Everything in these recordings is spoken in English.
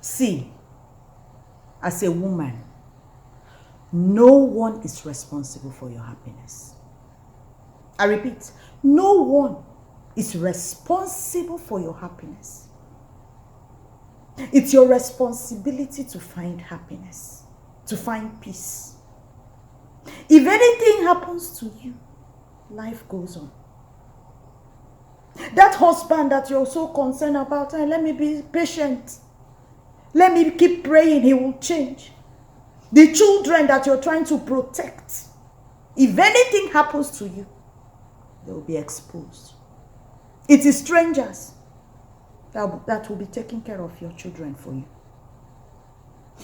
See, as a woman, no one is responsible for your happiness. I repeat, no one is responsible for your happiness. It's your responsibility to find happiness, to find peace. If anything happens to you, life goes on. That husband that you're so concerned about, let me be patient. Let me keep praying, he will change. The children that you're trying to protect, if anything happens to you, they will be exposed. It is strangers that will be taking care of your children for you.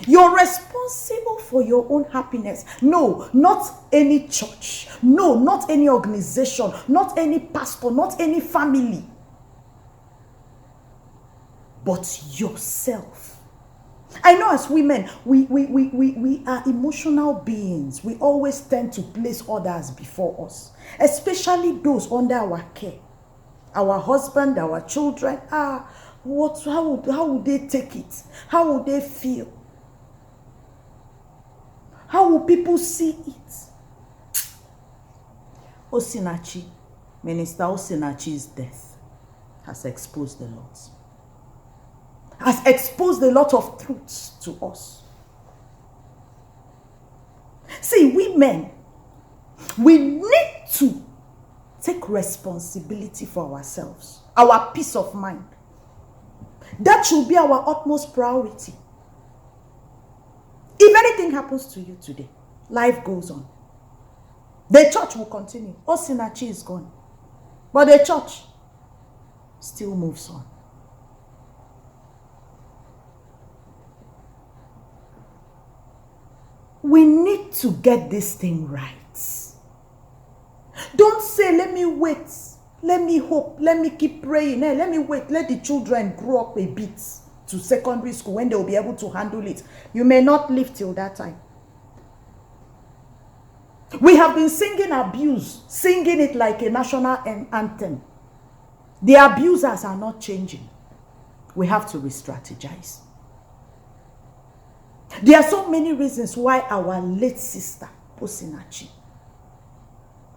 You're responsible for your own happiness. No, not any church. No, not any organization. Not any pastor. Not any family. But yourself. I know as women, we are emotional beings. We always tend to place others before us. Especially those under our care. Our husband, our children. How would they take it? How would they feel? How will people see it? Osinachi, Minister Osinachi's death has exposed a lot. Has exposed a lot of truths to us. See, we men, we need to take responsibility for ourselves, our peace of mind. That should be our utmost priority. If anything happens to you today, life goes on. The church will continue. Osinachi is gone. But the church still moves on. We need to get this thing right. Don't say, let me wait. Let me hope. Let me keep praying. Let me wait. Let the children grow up a bit to secondary school when they will be able to handle it. You may not live till that time. We have been singing abuse, singing it like a national anthem. The abusers are not changing. We have to re-strategize. There are so many reasons why our late sister, Osinachi,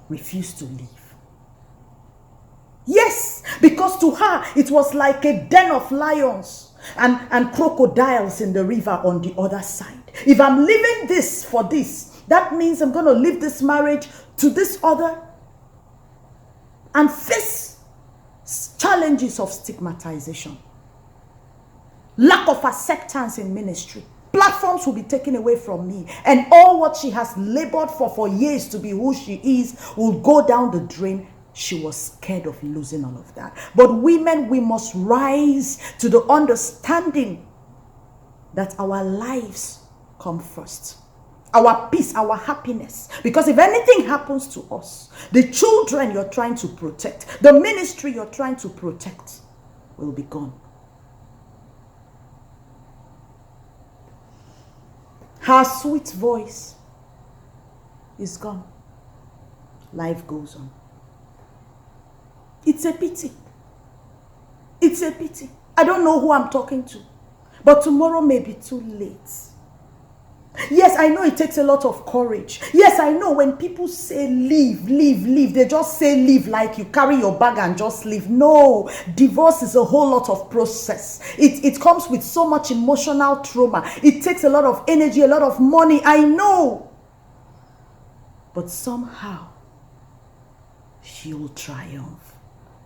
refused to leave. Yes, because to her, it was like a den of lions and crocodiles in the river on the other side. If I'm leaving this for this, that means I'm going to leave this marriage to this other and face challenges of stigmatization, lack of acceptance in ministry. Platforms will be taken away from me, and all what she has labored for years to be who she is will go down the drain. She was scared of losing all of that. But women, we must rise to the understanding that our lives come first. Our peace, our happiness. Because if anything happens to us, the children you're trying to protect, the ministry you're trying to protect will be gone. Her sweet voice is gone. Life goes on. It's a pity. It's a pity. I don't know who I'm talking to, but tomorrow may be too late. Yes, I know it takes a lot of courage. Yes, I know when people say leave, leave, leave, they just say leave like you carry your bag and just leave. No, divorce is a whole lot of process. It comes with so much emotional trauma. It takes a lot of energy, a lot of money. I know. But somehow, she will triumph.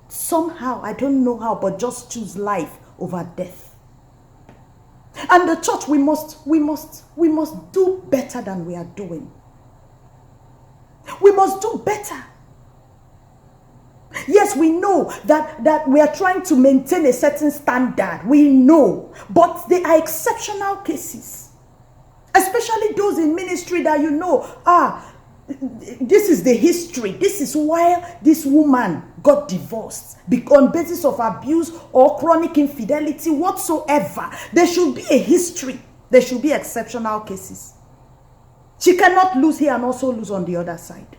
Somehow, I don't know how, but just choose life over death. And the church, we must do better than we are doing. We must do better. Yes, we know that we are trying to maintain a certain standard. We know. But they are exceptional cases. Especially those in ministry that you know, this is the history. This is why this woman got divorced on basis of abuse or chronic infidelity whatsoever. There should be a history. There should be exceptional cases. She cannot lose here and also lose on the other side.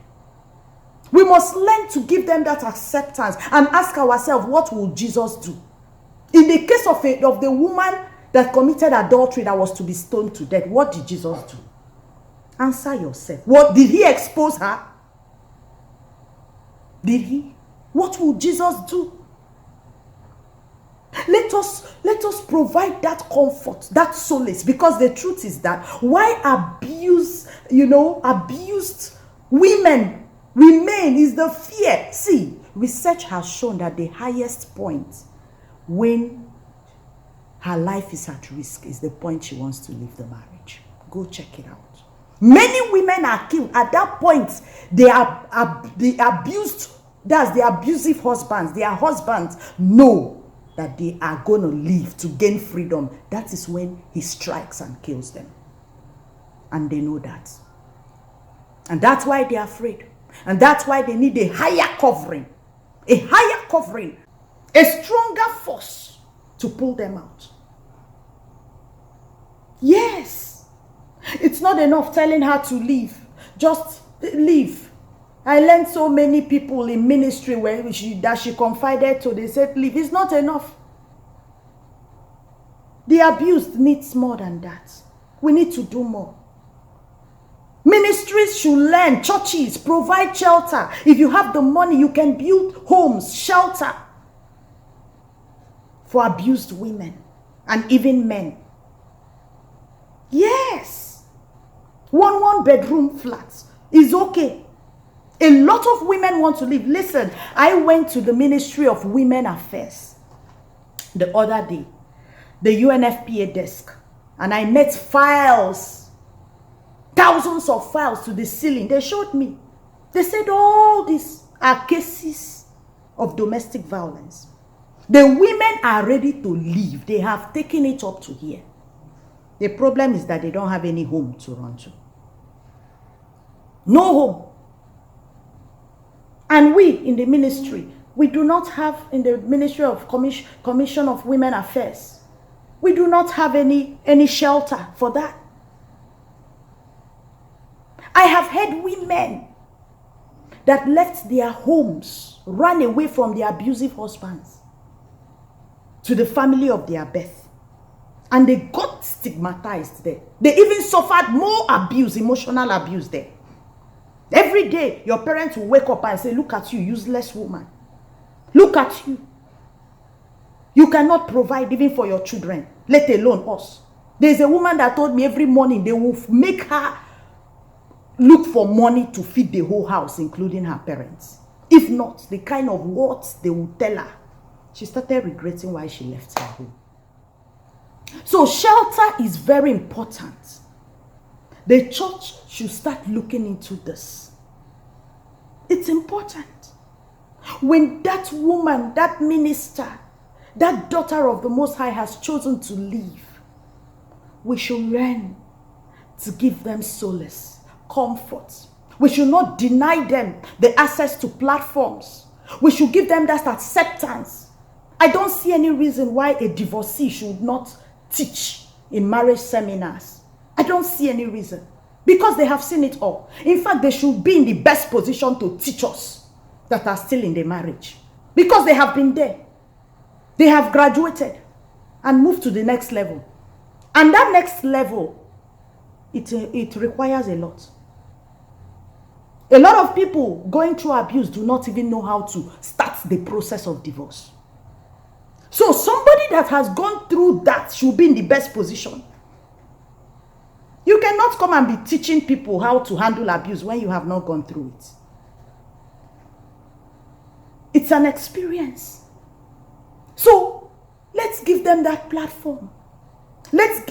We must learn to give them that acceptance and ask ourselves, what will Jesus do? In the case of the woman, that committed adultery that was to be stoned to death, what did Jesus do? Answer yourself. What did he expose her? Did he? What will Jesus do? Let us provide that comfort, that solace, because the truth is that why abused women remain is the fear. See, research has shown that the highest point when her life is at risk is the point she wants to leave the marriage. Go check it out. Many women are killed at that point. They abused. That's the abusive husbands. Their husbands know that they are going to leave to gain freedom. That is when he strikes and kills them. And they know that. And that's why they are afraid. And that's why they need a higher covering. A higher covering. A stronger force to pull them out. Yes. It's not enough telling her to leave. Just leave. I learned so many people in ministry that she confided to, they said, leave. It's not enough. The abused needs more than that. We need to do more. Ministries should learn, churches, provide shelter. If you have the money, you can build homes, shelter for abused women and even men. Yes. One bedroom flats is okay. A lot of women want to live. Listen, I went to the Ministry of Women Affairs the other day, the UNFPA desk, and I met files, thousands of files to the ceiling. They showed me. They said all these are cases of domestic violence. The women are ready to leave. They have taken it up to here. The problem is that they don't have any home to run to. No home. And we in the ministry, we do not have, in the Ministry of Commission of Women Affairs, we do not have any shelter for that. I have heard women that left their homes, ran away from their abusive husbands to the family of their birth. And they got stigmatized there. They even suffered more abuse, emotional abuse there. Every day, your parents will wake up and say, look at you, useless woman. Look at you. You cannot provide even for your children, let alone us. There's a woman that told me every morning they will make her look for money to feed the whole house, including her parents. If not, the kind of words they will tell her. She started regretting why she left her home. So shelter is very important. The church should start looking into this. It's important. When that woman, that minister, that daughter of the Most High has chosen to leave, we should learn to give them solace, comfort. We should not deny them the access to platforms. We should give them that acceptance. I don't see any reason why a divorcee should not teach in marriage seminars. I don't see any reason, because they have seen it all. In fact, they should be in the best position to teach us that are still in the marriage, because they have been there. They have graduated and moved to the next level. And that next level, it requires a lot. A lot of people going through abuse do not even know how to start the process of divorce. So somebody that has gone through that should be in the best position. You cannot come and be teaching people how to handle abuse when you have not gone through it. It's an experience. So let's give them that platform. Let's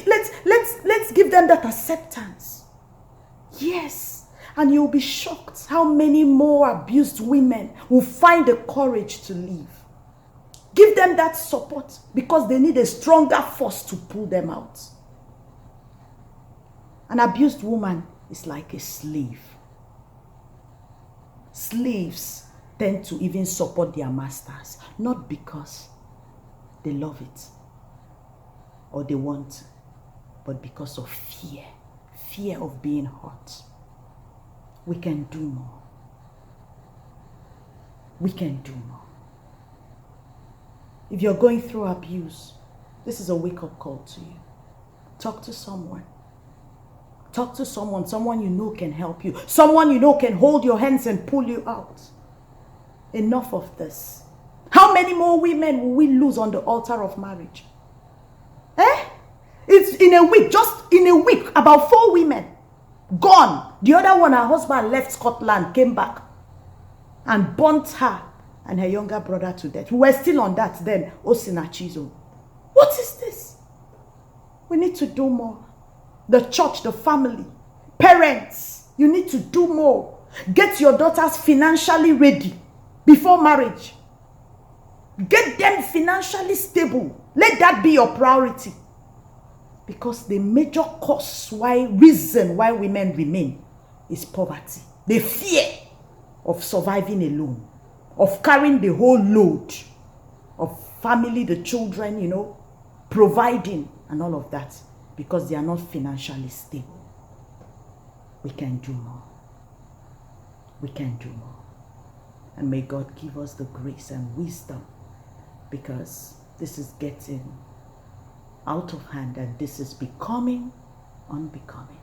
give them that acceptance. Yes. And you'll be shocked how many more abused women will find the courage to leave. Give them that support, because they need a stronger force to pull them out. An abused woman is like a slave. Slaves tend to even support their masters, not because they love it or they want, but because of fear. Fear of being hurt. We can do more. We can do more. If you're going through abuse, This is a wake-up call to you. Talk to someone. Talk to someone you know can help you. Someone you know can hold your hands and pull you out. Enough of this. How many more women will we lose on the altar of marriage? It's in a week, just in a week, about 4 women gone. The other one, her husband left Scotland, came back and burnt her and her younger brother to death. We were still on that then, Osinachi zone. What is this? We need to do more. The church, the family, parents, you need to do more. Get your daughters financially ready before marriage. Get them financially stable. Let that be your priority. Because the major reason why women remain is poverty. The fear of surviving alone, of carrying the whole load of family, the children, providing and all of that, because they are not financially stable. We can do more. We can do more. And may God give us the grace and wisdom, because this is getting out of hand and this is becoming unbecoming.